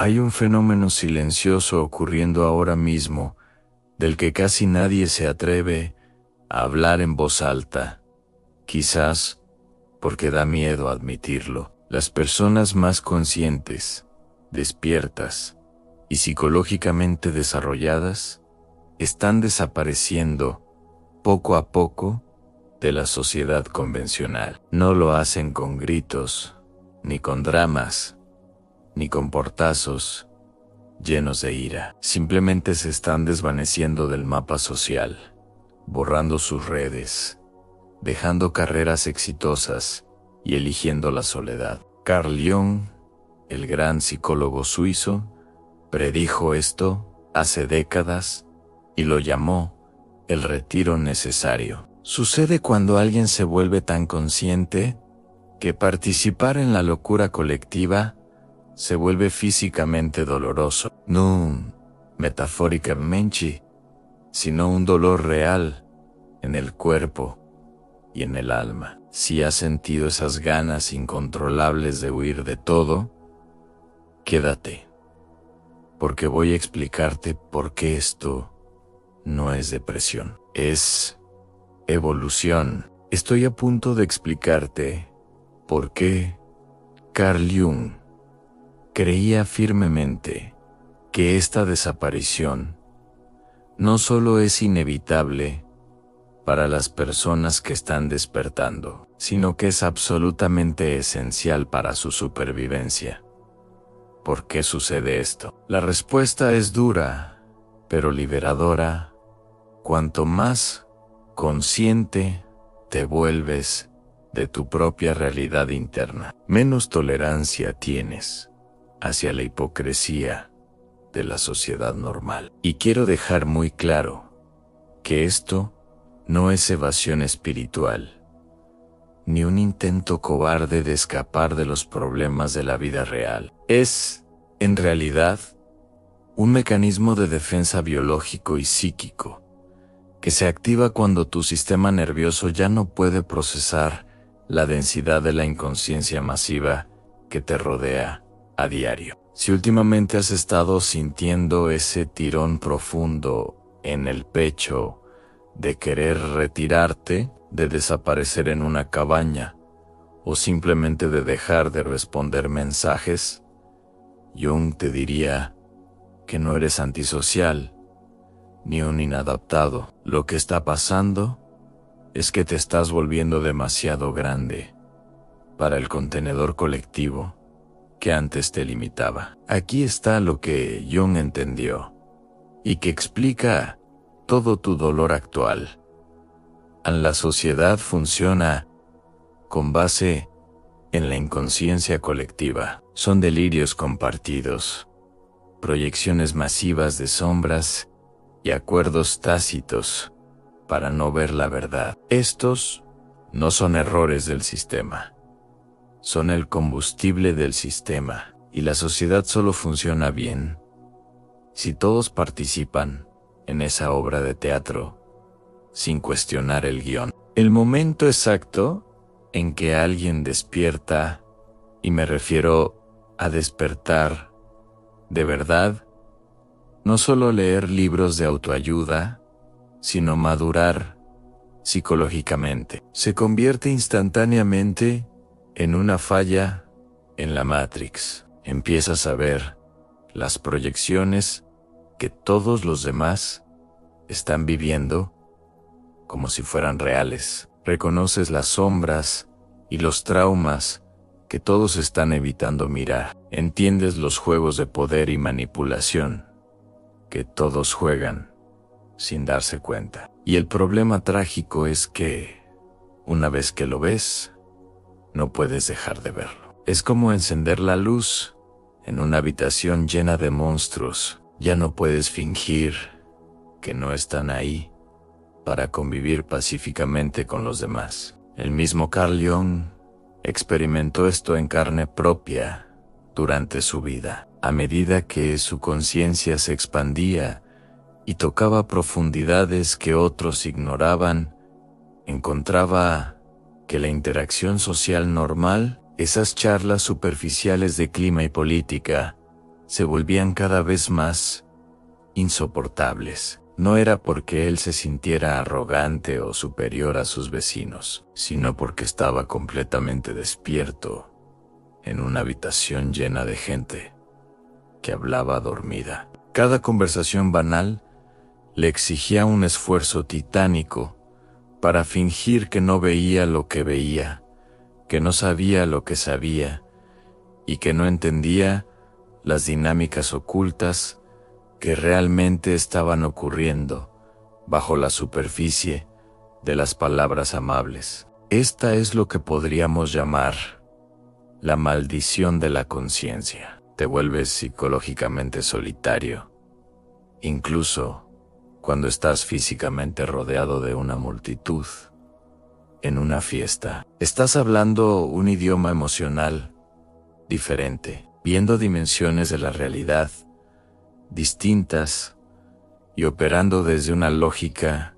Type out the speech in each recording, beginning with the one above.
Hay un fenómeno silencioso ocurriendo ahora mismo, del que casi nadie se atreve a hablar en voz alta. Quizás porque da miedo admitirlo. Las personas más conscientes, despiertas y psicológicamente desarrolladas están desapareciendo poco a poco de la sociedad convencional. No lo hacen con gritos, ni con dramas, ni con portazos llenos de ira. Simplemente se están desvaneciendo del mapa social, borrando sus redes, dejando carreras exitosas y eligiendo la soledad. Carl Jung, el gran psicólogo suizo, predijo esto hace décadas y lo llamó el retiro necesario. Sucede cuando alguien se vuelve tan consciente que participar en la locura colectiva se vuelve físicamente doloroso. No metafóricamente, sino un dolor real en el cuerpo y en el alma. Si has sentido esas ganas incontrolables de huir de todo, quédate, porque voy a explicarte por qué esto no es depresión, es evolución. Estoy a punto de explicarte por qué Carl Jung creía firmemente que esta desaparición no solo es inevitable para las personas que están despertando, sino que es absolutamente esencial para su supervivencia. ¿Por qué sucede esto? La respuesta es dura, pero liberadora. Cuanto más consciente te vuelves de tu propia realidad interna, menos tolerancia tienes hacia la hipocresía de la sociedad normal. Y quiero dejar muy claro que esto no es evasión espiritual, ni un intento cobarde de escapar de los problemas de la vida real. Es, en realidad, un mecanismo de defensa biológico y psíquico que se activa cuando tu sistema nervioso ya no puede procesar la densidad de la inconsciencia masiva que te rodea a diario. Si últimamente has estado sintiendo ese tirón profundo en el pecho de querer retirarte, de desaparecer en una cabaña, o simplemente de dejar de responder mensajes, Jung te diría que no eres antisocial, ni un inadaptado. Lo que está pasando es que te estás volviendo demasiado grande para el contenedor colectivo que antes te limitaba. Aquí está lo que Jung entendió y que explica todo tu dolor actual. La sociedad funciona con base en la inconsciencia colectiva. Son delirios compartidos, proyecciones masivas de sombras y acuerdos tácitos para no ver la verdad. Estos no son errores del sistema, son el combustible del sistema, y la sociedad solo funciona bien si todos participan en esa obra de teatro sin cuestionar el guión. El momento exacto en que alguien despierta, y me refiero a despertar de verdad, no solo leer libros de autoayuda, sino madurar psicológicamente. Se convierte instantáneamente en una falla en la Matrix. Empiezas a ver las proyecciones que todos los demás están viviendo como si fueran reales. Reconoces las sombras y los traumas que todos están evitando mirar. Entiendes los juegos de poder y manipulación que todos juegan sin darse cuenta. Y el problema trágico es que, una vez que lo ves, no puedes dejar de verlo. Es como encender la luz en una habitación llena de monstruos. Ya no puedes fingir que no están ahí para convivir pacíficamente con los demás. El mismo Carl Jung experimentó esto en carne propia durante su vida. A medida que su conciencia se expandía y tocaba profundidades que otros ignoraban, encontraba que la interacción social normal, esas charlas superficiales de clima y política, se volvían cada vez más insoportables. No era porque él se sintiera arrogante o superior a sus vecinos, sino porque estaba completamente despierto en una habitación llena de gente que hablaba dormida. Cada conversación banal le exigía un esfuerzo titánico para fingir que no veía lo que veía, que no sabía lo que sabía y que no entendía las dinámicas ocultas que realmente estaban ocurriendo bajo la superficie de las palabras amables. Esta es lo que podríamos llamar la maldición de la conciencia. Te vuelves psicológicamente solitario, incluso cuando estás físicamente rodeado de una multitud. En una fiesta, estás hablando un idioma emocional diferente, viendo dimensiones de la realidad distintas y operando desde una lógica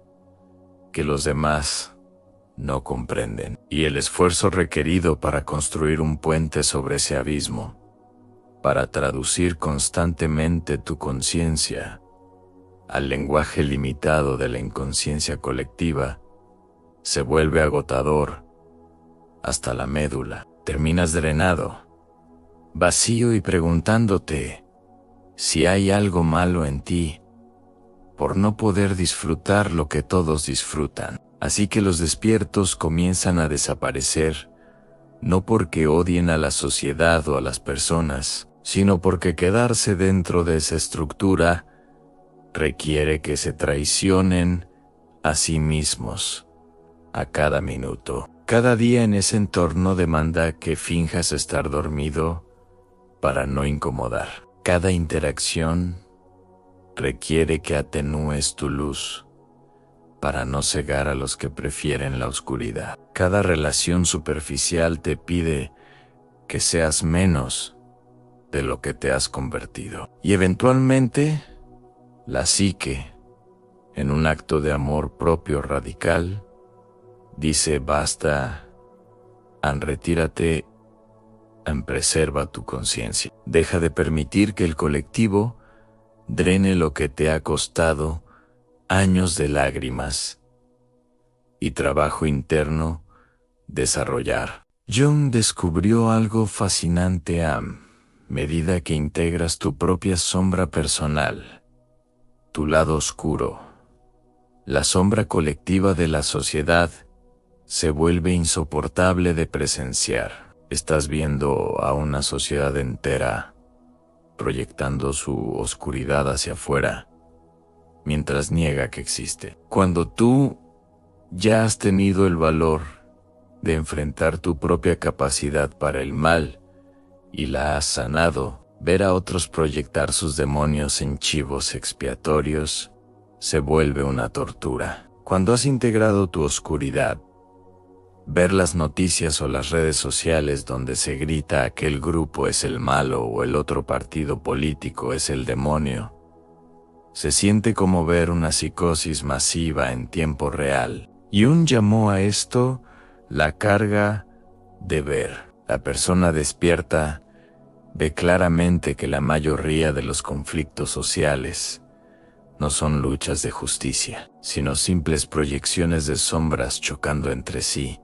que los demás no comprenden. Y el esfuerzo requerido para construir un puente sobre ese abismo, para traducir constantemente tu conciencia al lenguaje limitado de la inconsciencia colectiva, se vuelve agotador hasta la médula. Terminas drenado, vacío y preguntándote si hay algo malo en ti por no poder disfrutar lo que todos disfrutan. Así que los despiertos comienzan a desaparecer, no porque odien a la sociedad o a las personas, sino porque quedarse dentro de esa estructura requiere que se traicionen a sí mismos a cada minuto. Cada día en ese entorno demanda que finjas estar dormido para no incomodar. Cada interacción requiere que atenúes tu luz para no cegar a los que prefieren la oscuridad. Cada relación superficial te pide que seas menos de lo que te has convertido. Y eventualmente, la psique, en un acto de amor propio radical, dice basta, retírate, preserva tu conciencia. Deja de permitir que el colectivo drene lo que te ha costado años de lágrimas y trabajo interno desarrollar. Jung descubrió algo fascinante a medida que integras tu propia sombra personal, tu lado oscuro. La sombra colectiva de la sociedad se vuelve insoportable de presenciar. Estás viendo a una sociedad entera proyectando su oscuridad hacia afuera, mientras niega que existe. Cuando tú ya has tenido el valor de enfrentar tu propia capacidad para el mal y la has sanado, ver a otros proyectar sus demonios en chivos expiatorios se vuelve una tortura. Cuando has integrado tu oscuridad, ver las noticias o las redes sociales donde se grita aquel grupo es el malo o el otro partido político es el demonio, se siente como ver una psicosis masiva en tiempo real. Jung llamó a esto la carga de ver. La persona despierta ve claramente que la mayoría de los conflictos sociales no son luchas de justicia, sino simples proyecciones de sombras chocando entre sí.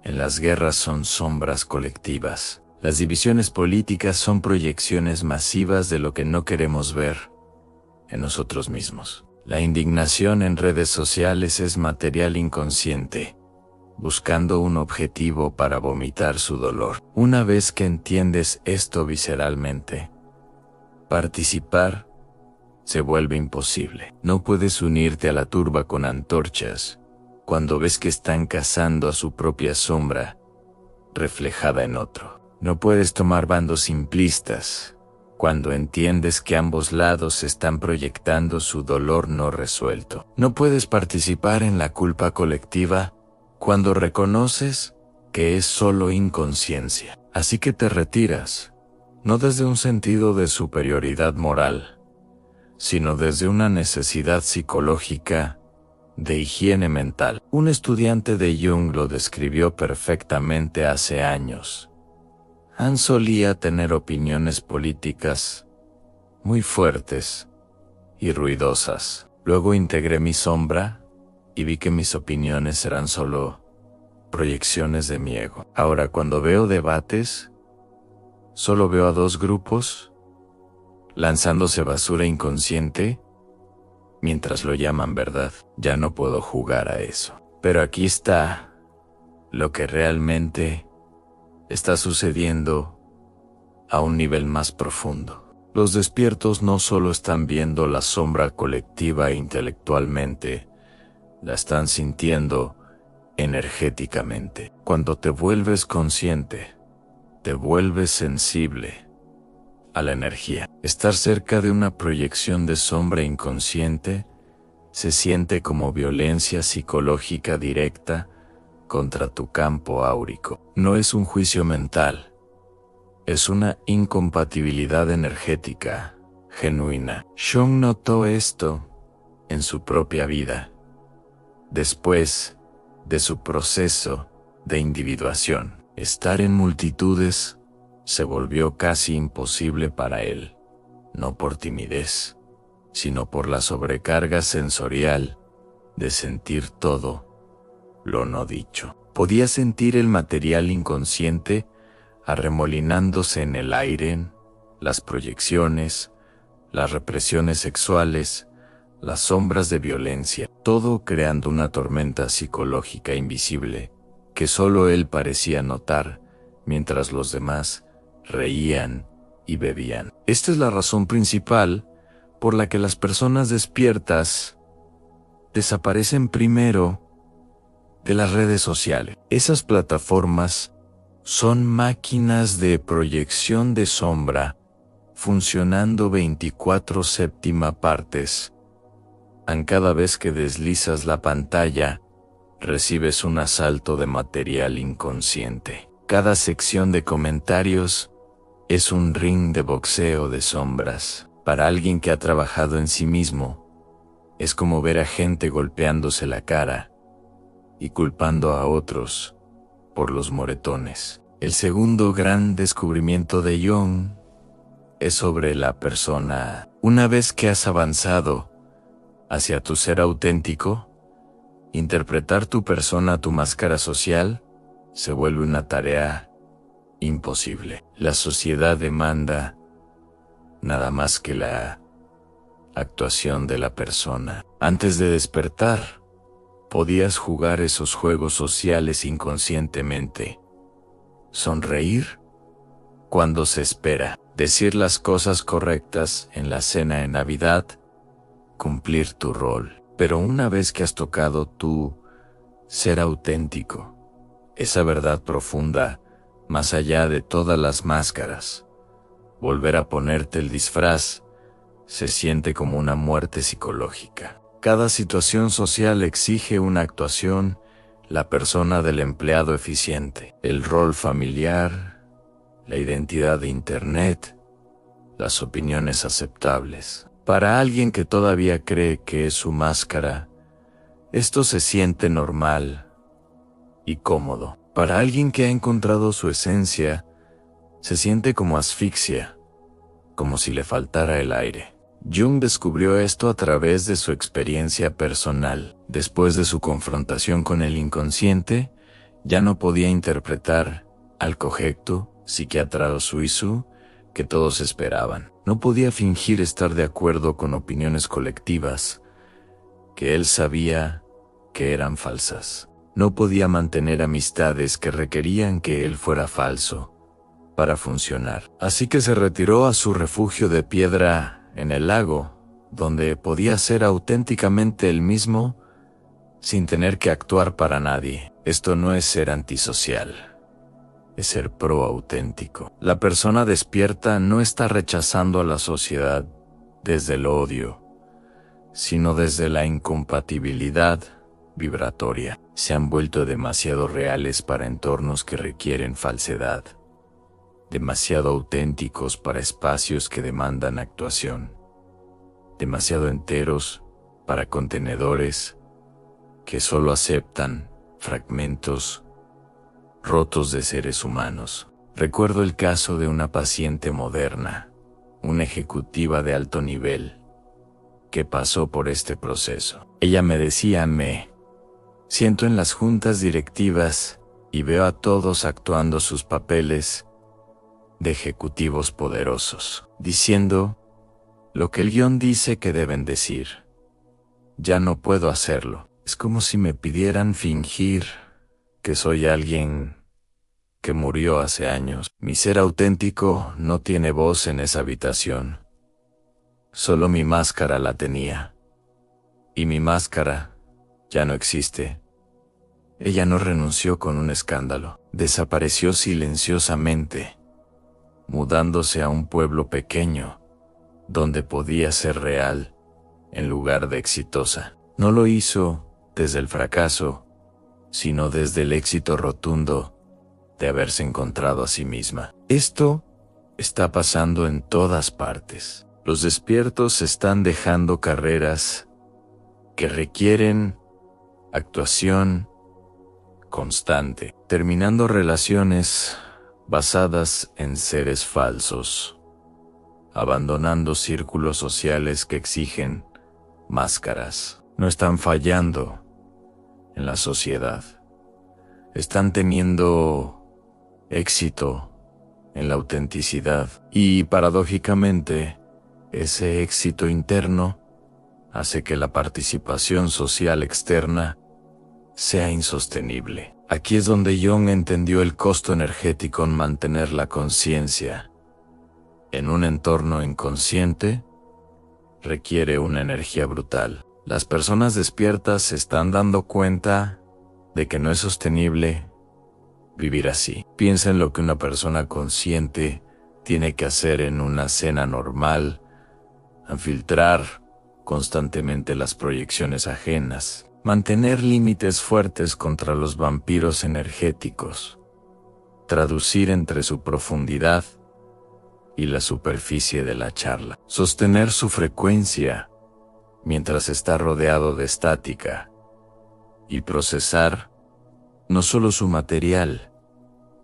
En las guerras son sombras colectivas. Las divisiones políticas son proyecciones masivas de lo que no queremos ver en nosotros mismos. La indignación en redes sociales es material inconsciente, buscando un objetivo para vomitar su dolor. Una vez que entiendes esto visceralmente, participar se vuelve imposible. No puedes unirte a la turba con antorchas cuando ves que están cazando a su propia sombra reflejada en otro. No puedes tomar bandos simplistas cuando entiendes que ambos lados están proyectando su dolor no resuelto. No puedes participar en la culpa colectiva cuando reconoces que es solo inconsciencia. Así que te retiras, no desde un sentido de superioridad moral, sino desde una necesidad psicológica de higiene mental. Un estudiante de Jung lo describió perfectamente hace años. Han solía tener opiniones políticas muy fuertes y ruidosas. Luego integré mi sombra y vi que mis opiniones eran solo proyecciones de mi ego. Ahora, cuando veo debates, solo veo a dos grupos lanzándose basura inconsciente mientras lo llaman verdad. Ya no puedo jugar a eso. Pero aquí está lo que realmente está sucediendo a un nivel más profundo. Los despiertos no solo están viendo la sombra colectiva e intelectualmente, la están sintiendo energéticamente. Cuando te vuelves consciente, te vuelves sensible a la energía. Estar cerca de una proyección de sombra inconsciente se siente como violencia psicológica directa contra tu campo áurico. No es un juicio mental, es una incompatibilidad energética genuina. Jung notó esto en su propia vida, después de su proceso de individuación. Estar en multitudes se volvió casi imposible para él, no por timidez, sino por la sobrecarga sensorial de sentir todo lo no dicho. Podía sentir el material inconsciente arremolinándose en el aire, las proyecciones, las represiones sexuales, las sombras de violencia, todo creando una tormenta psicológica invisible que solo él parecía notar, mientras los demás reían y bebían. Esta es la razón principal por la que las personas despiertas desaparecen primero de las redes sociales. Esas plataformas son máquinas de proyección de sombra funcionando 24/7 partes. Cada vez que deslizas la pantalla, recibes un asalto de material inconsciente. Cada sección de comentarios es un ring de boxeo de sombras. Para alguien que ha trabajado en sí mismo, es como ver a gente golpeándose la cara y culpando a otros por los moretones. El segundo gran descubrimiento de Jung es sobre la persona. Una vez que has avanzado hacia tu ser auténtico, interpretar tu persona, tu máscara social, se vuelve una tarea imposible. La sociedad demanda nada más que la actuación de la persona. Antes de despertar, podías jugar esos juegos sociales inconscientemente. Sonreír cuando se espera, decir las cosas correctas en la cena de Navidad, cumplir tu rol. Pero una vez que has tocado tu ser auténtico, esa verdad profunda, más allá de todas las máscaras, volver a ponerte el disfraz se siente como una muerte psicológica. Cada situación social exige una actuación, la persona del empleado eficiente, el rol familiar, la identidad de Internet, las opiniones aceptables. Para alguien que todavía cree que es su máscara, esto se siente normal y cómodo. Para alguien que ha encontrado su esencia, se siente como asfixia, como si le faltara el aire. Jung descubrió esto a través de su experiencia personal. Después de su confrontación con el inconsciente, ya no podía interpretar al cogeto, psiquiatra suizo, que todos esperaban. No podía fingir estar de acuerdo con opiniones colectivas que él sabía que eran falsas. No podía mantener amistades que requerían que él fuera falso para funcionar. Así que se retiró a su refugio de piedra en el lago, donde podía ser auténticamente el mismo sin tener que actuar para nadie. Esto no es ser antisocial, es ser pro-auténtico. La persona despierta no está rechazando a la sociedad desde el odio, sino desde la incompatibilidad vibratoria. Se han vuelto demasiado reales para entornos que requieren falsedad, demasiado auténticos para espacios que demandan actuación, demasiado enteros para contenedores que solo aceptan fragmentos rotos de seres humanos. Recuerdo el caso de una paciente moderna, una ejecutiva de alto nivel, que pasó por este proceso. Ella me decía, me siento en las juntas directivas y veo a todos actuando sus papeles de ejecutivos poderosos, diciendo lo que el guión dice que deben decir. Ya no puedo hacerlo. Es como si me pidieran fingir que soy alguien que murió hace años. Mi ser auténtico no tiene voz en esa habitación. Solo mi máscara la tenía. Y mi máscara ya no existe. Ella no renunció con un escándalo. Desapareció silenciosamente, mudándose a un pueblo pequeño, donde podía ser real, en lugar de exitosa. No lo hizo desde el fracaso, sino desde el éxito rotundo de haberse encontrado a sí misma. Esto está pasando en todas partes. Los despiertos están dejando carreras que requieren actuación constante, terminando relaciones basadas en seres falsos, abandonando círculos sociales que exigen máscaras. No están fallando en la sociedad. Están teniendo éxito en la autenticidad y, paradójicamente, ese éxito interno hace que la participación social externa sea insostenible. Aquí es donde Jung entendió el costo energético en mantener la conciencia en un entorno inconsciente. Requiere una energía brutal. Las personas despiertas se están dando cuenta de que no es sostenible vivir así. Piensa en lo que una persona consciente tiene que hacer en una cena normal, a filtrar constantemente las proyecciones ajenas, mantener límites fuertes contra los vampiros energéticos, traducir entre su profundidad y la superficie de la charla, sostener su frecuencia mientras está rodeado de estática y procesar no solo su material,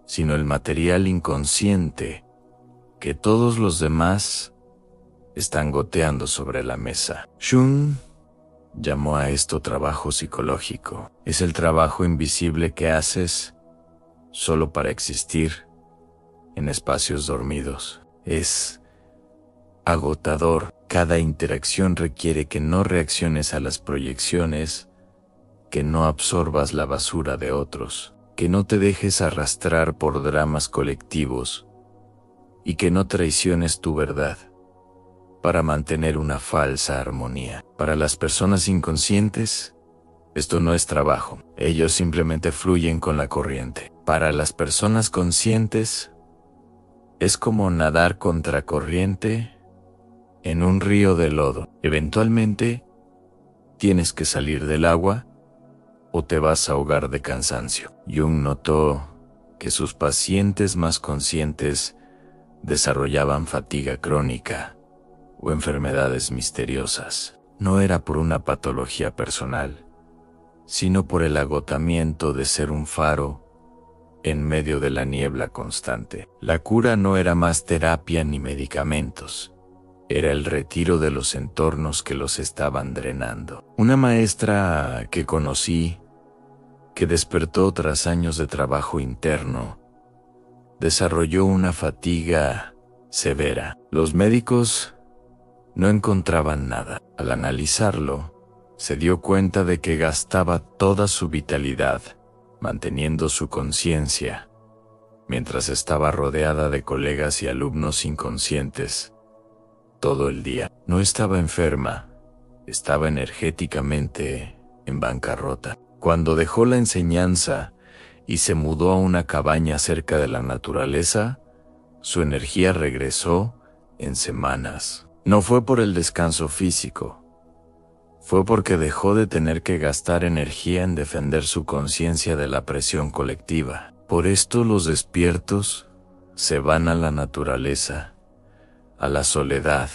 sino el material inconsciente que todos los demás están goteando sobre la mesa. Jung llamó a esto trabajo psicológico. Es el trabajo invisible que haces solo para existir en espacios dormidos. Es agotador. Cada interacción requiere que no reacciones a las proyecciones, que no absorbas la basura de otros, que no te dejes arrastrar por dramas colectivos y que no traiciones tu verdad para mantener una falsa armonía. Para las personas inconscientes, esto no es trabajo. Ellos simplemente fluyen con la corriente. Para las personas conscientes, es como nadar contracorriente en un río de lodo. Eventualmente, tienes que salir del agua o te vas a ahogar de cansancio. Jung notó que sus pacientes más conscientes desarrollaban fatiga crónica o enfermedades misteriosas. No era por una patología personal, sino por el agotamiento de ser un faro en medio de la niebla constante. La cura no era más terapia ni medicamentos, era el retiro de los entornos que los estaban drenando. Una maestra que conocí, que despertó tras años de trabajo interno, desarrolló una fatiga severa. Los médicos no encontraban nada. Al analizarlo, se dio cuenta de que gastaba toda su vitalidad manteniendo su conciencia, mientras estaba rodeada de colegas y alumnos inconscientes todo el día. No estaba enferma, estaba energéticamente en bancarrota. Cuando dejó la enseñanza y se mudó a una cabaña cerca de la naturaleza, su energía regresó en semanas. No fue por el descanso físico, fue porque dejó de tener que gastar energía en defender su conciencia de la presión colectiva. Por esto los despiertos se van a la naturaleza, a la soledad,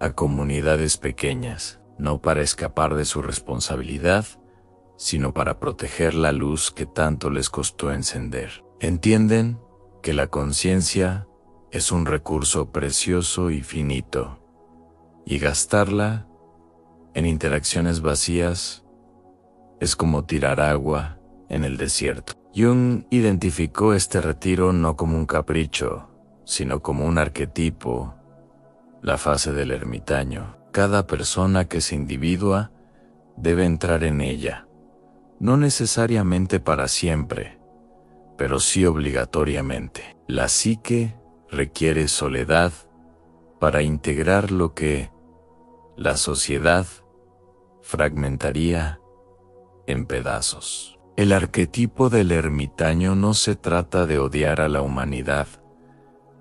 a comunidades pequeñas, no para escapar de su responsabilidad, sino para proteger la luz que tanto les costó encender. ¿Entienden? que la conciencia es un recurso precioso y finito, y gastarla en interacciones vacías es como tirar agua en el desierto. Jung identificó este retiro no como un capricho, sino como un arquetipo, la fase del ermitaño. Cada persona que se individua debe entrar en ella, no necesariamente para siempre, pero sí obligatoriamente. La psique requiere soledad para integrar lo que la sociedad fragmentaría en pedazos. El arquetipo del ermitaño no se trata de odiar a la humanidad,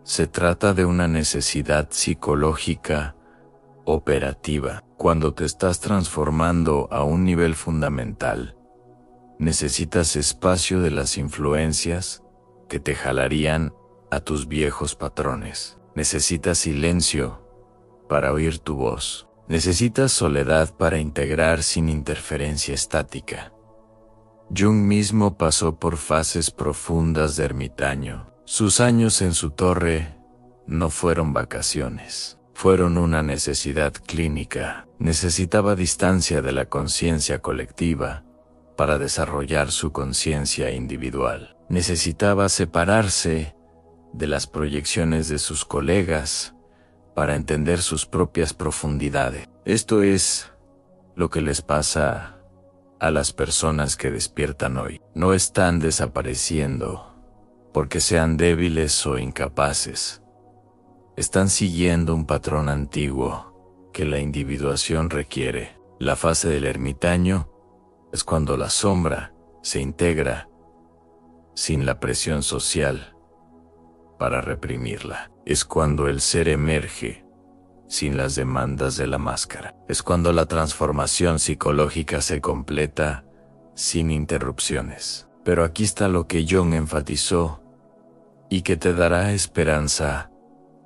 se trata de una necesidad psicológica operativa. Cuando te estás transformando a un nivel fundamental, necesitas espacio de las influencias que te jalarían a tus viejos patrones. Necesitas silencio para oír tu voz. Necesitas soledad para integrar sin interferencia estática. Jung mismo pasó por fases profundas de ermitaño. Sus años en su torre no fueron vacaciones, fueron una necesidad clínica. Necesitaba distancia de la conciencia colectiva para desarrollar su conciencia individual. Necesitaba separarse de las proyecciones de sus colegas para entender sus propias profundidades. Esto es lo que les pasa a las personas que despiertan hoy. No están desapareciendo porque sean débiles o incapaces. Están siguiendo un patrón antiguo que la individuación requiere. La fase del ermitaño es cuando la sombra se integra sin la presión social para reprimirla. Es cuando el ser emerge sin las demandas de la máscara. Es cuando la transformación psicológica se completa sin interrupciones. Pero aquí está lo que Jung enfatizó y que te dará esperanza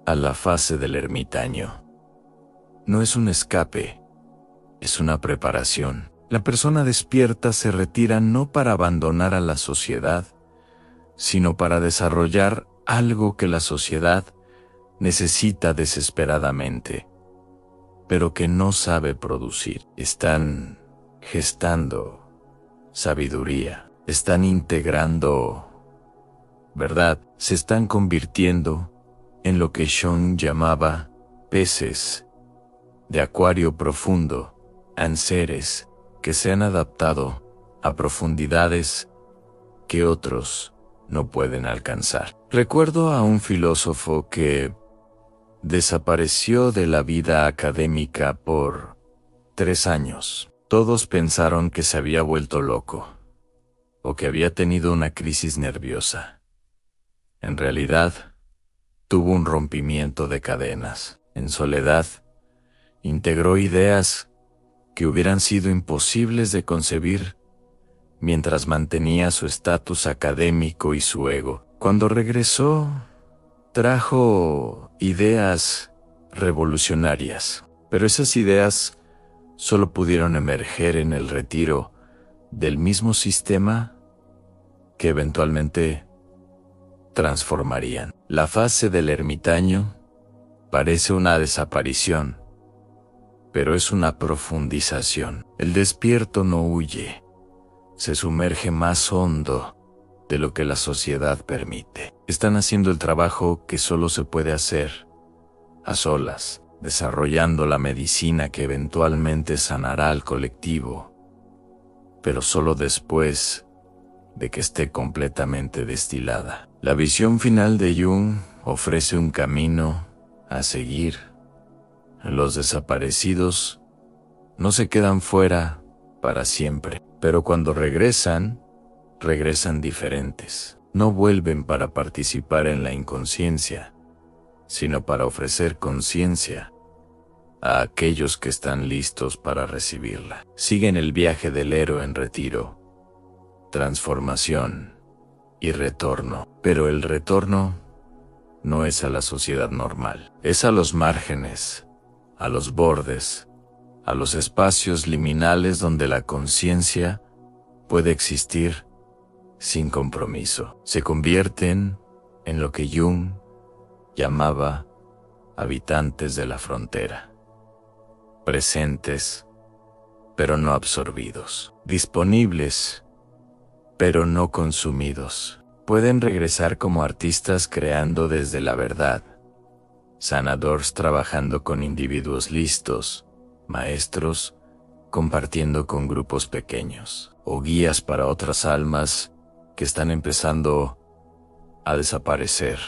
a la fase del ermitaño. No es un escape, es una preparación. La persona despierta se retira no para abandonar a la sociedad, sino para desarrollar algo que la sociedad necesita desesperadamente, pero que no sabe producir. Están gestando sabiduría, están integrando verdad, se están convirtiendo en lo que Jung llamaba peces de acuario profundo, en seres que se han adaptado a profundidades que otros no pueden alcanzar. Recuerdo a un filósofo que desapareció de la vida académica por 3 años. Todos pensaron que se había vuelto loco o que había tenido una crisis nerviosa. En realidad, tuvo un rompimiento de cadenas. En soledad, integró ideas que hubieran sido imposibles de concebir mientras mantenía su estatus académico y su ego. Cuando regresó, trajo ideas revolucionarias, pero esas ideas solo pudieron emerger en el retiro del mismo sistema que eventualmente transformarían. La fase del ermitaño parece una desaparición, pero es una profundización. El despierto no huye, se sumerge más hondo de lo que la sociedad permite. Están haciendo el trabajo que solo se puede hacer a solas, desarrollando la medicina que eventualmente sanará al colectivo, pero solo después de que esté completamente destilada. La visión final de Jung ofrece un camino a seguir. Los desaparecidos no se quedan fuera para siempre, pero cuando regresan, regresan diferentes. No vuelven para participar en la inconsciencia, sino para ofrecer conciencia a aquellos que están listos para recibirla. Siguen el viaje del héroe en retiro, transformación y retorno. Pero el retorno no es a la sociedad normal, es a los márgenes, a los bordes, a los espacios liminales donde la conciencia puede existir sin compromiso. Se convierten en lo que Jung llamaba habitantes de la frontera, presentes, pero no absorbidos, disponibles, pero no consumidos. Pueden regresar como artistas creando desde la verdad, sanadores trabajando con individuos listos, maestros compartiendo con grupos pequeños, o guías para otras almas que están empezando a desaparecer,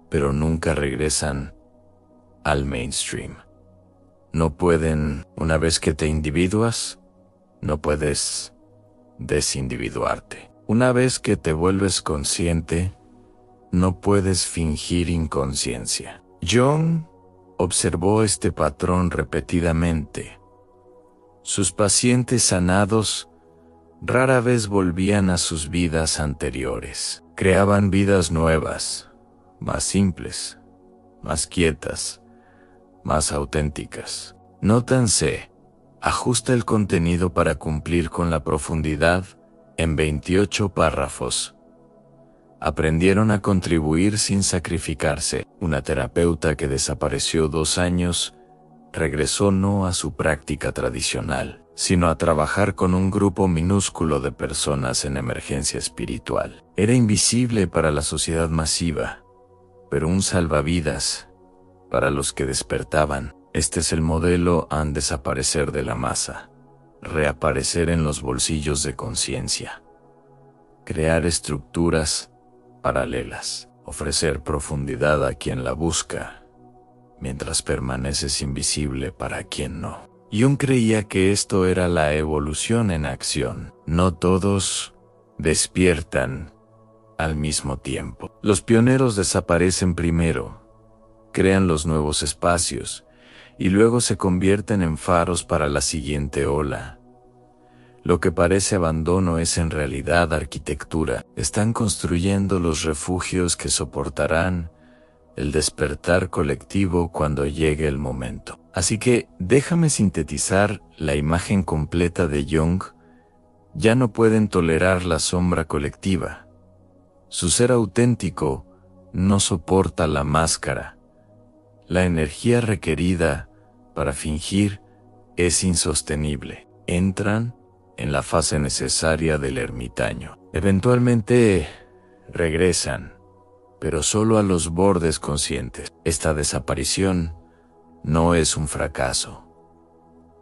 pero nunca regresan al mainstream. No pueden, una vez que te individuas, no puedes desindividuarte. Una vez que te vuelves consciente, no puedes fingir inconsciencia. Jung observó este patrón repetidamente. Sus pacientes sanados rara vez volvían a sus vidas anteriores. Creaban vidas nuevas, más simples, más quietas, más auténticas. Nótanse, ajusta el contenido para cumplir con la profundidad en 28 párrafos. Aprendieron a contribuir sin sacrificarse. Una terapeuta que desapareció 2 años regresó no a su práctica tradicional, sino a trabajar con un grupo minúsculo de personas en emergencia espiritual. Era invisible para la sociedad masiva, pero un salvavidas para los que despertaban. Este es el modelo a desaparecer de la masa, reaparecer en los bolsillos de conciencia, crear estructuras paralelas, ofrecer profundidad a quien la busca, mientras permaneces invisible para quien no. Jung creía que esto era la evolución en acción. No todos despiertan al mismo tiempo. Los pioneros desaparecen primero, crean los nuevos espacios, y luego se convierten en faros para la siguiente ola. Lo que parece abandono es en realidad arquitectura. Están construyendo los refugios que soportarán el despertar colectivo cuando llegue el momento. Así que déjame sintetizar la imagen completa de Jung. Ya no pueden tolerar la sombra colectiva. Su ser auténtico no soporta la máscara. La energía requerida para fingir es insostenible. Entran en la fase necesaria del ermitaño. Eventualmente regresan, pero solo a los bordes conscientes. Esta desaparición no es un fracaso.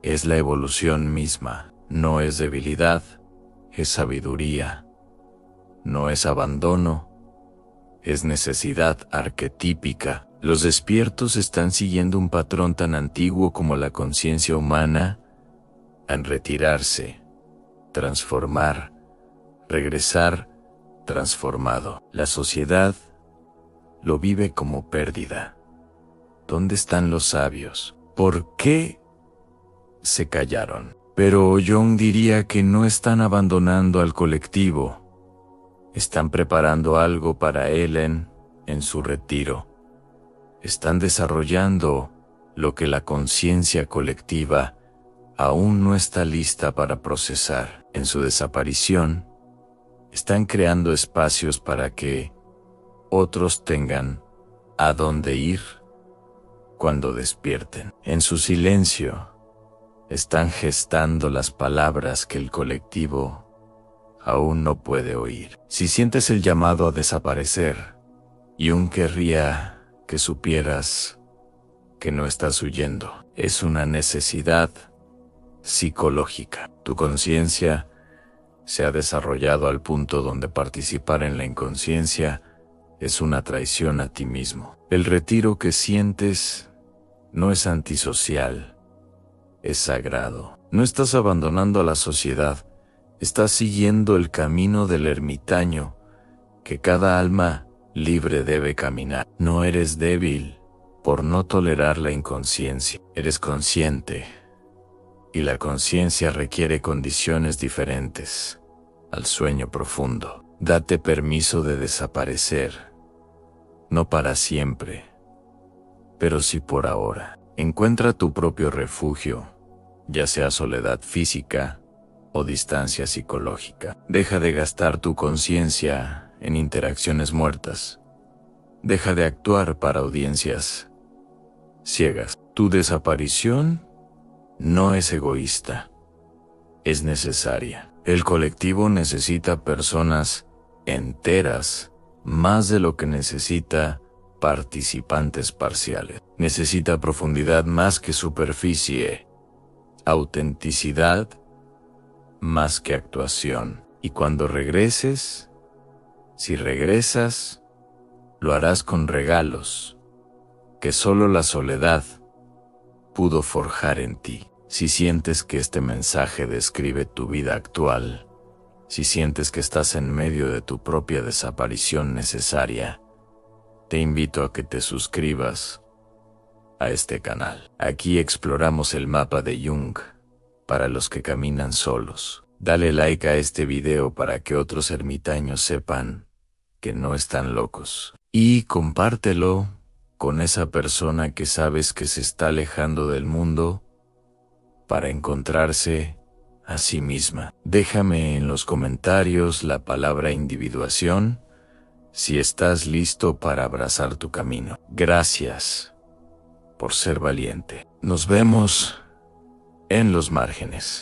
Es la evolución misma. No es debilidad, es sabiduría. No es abandono, es necesidad arquetípica. Los despiertos están siguiendo un patrón tan antiguo como la conciencia humana, en retirarse, transformar, regresar, transformado. La sociedad lo vive como pérdida. ¿Dónde están los sabios? ¿Por qué se callaron? Pero Jung diría que no están abandonando al colectivo. Están preparando algo para Ellen en su retiro. Están desarrollando lo que la conciencia colectiva aún no está lista para procesar. En su desaparición, están creando espacios para que otros tengan a dónde ir cuando despierten. En su silencio, están gestando las palabras que el colectivo aún no puede oír. Si sientes el llamado a desaparecer, Jung querría que supieras que no estás huyendo. Es una necesidad psicológica. Tu conciencia se ha desarrollado al punto donde participar en la inconsciencia es una traición a ti mismo. El retiro que sientes no es antisocial, es sagrado. No estás abandonando a la sociedad, estás siguiendo el camino del ermitaño que cada alma libre debe caminar. No eres débil por no tolerar la inconsciencia, eres consciente. Y la conciencia requiere condiciones diferentes al sueño profundo. Date permiso de desaparecer, no para siempre, pero sí por ahora. Encuentra tu propio refugio, ya sea soledad física o distancia psicológica. Deja de gastar tu conciencia en interacciones muertas. Deja de actuar para audiencias ciegas. Tu desaparición no es egoísta, es necesaria. El colectivo necesita personas enteras más de lo que necesita participantes parciales. Necesita profundidad más que superficie, autenticidad más que actuación. Y cuando regreses, si regresas, lo harás con regalos que solo la soledad pudo forjar en ti. Si sientes que este mensaje describe tu vida actual, si sientes que estás en medio de tu propia desaparición necesaria, te invito a que te suscribas a este canal. Aquí exploramos el mapa de Jung para los que caminan solos. Dale like a este video para que otros ermitaños sepan que no están locos. Y compártelo con esa persona que sabes que se está alejando del mundo para encontrarse a sí misma. Déjame en los comentarios la palabra individuación si estás listo para abrazar tu camino. Gracias por ser valiente. Nos vemos en los márgenes.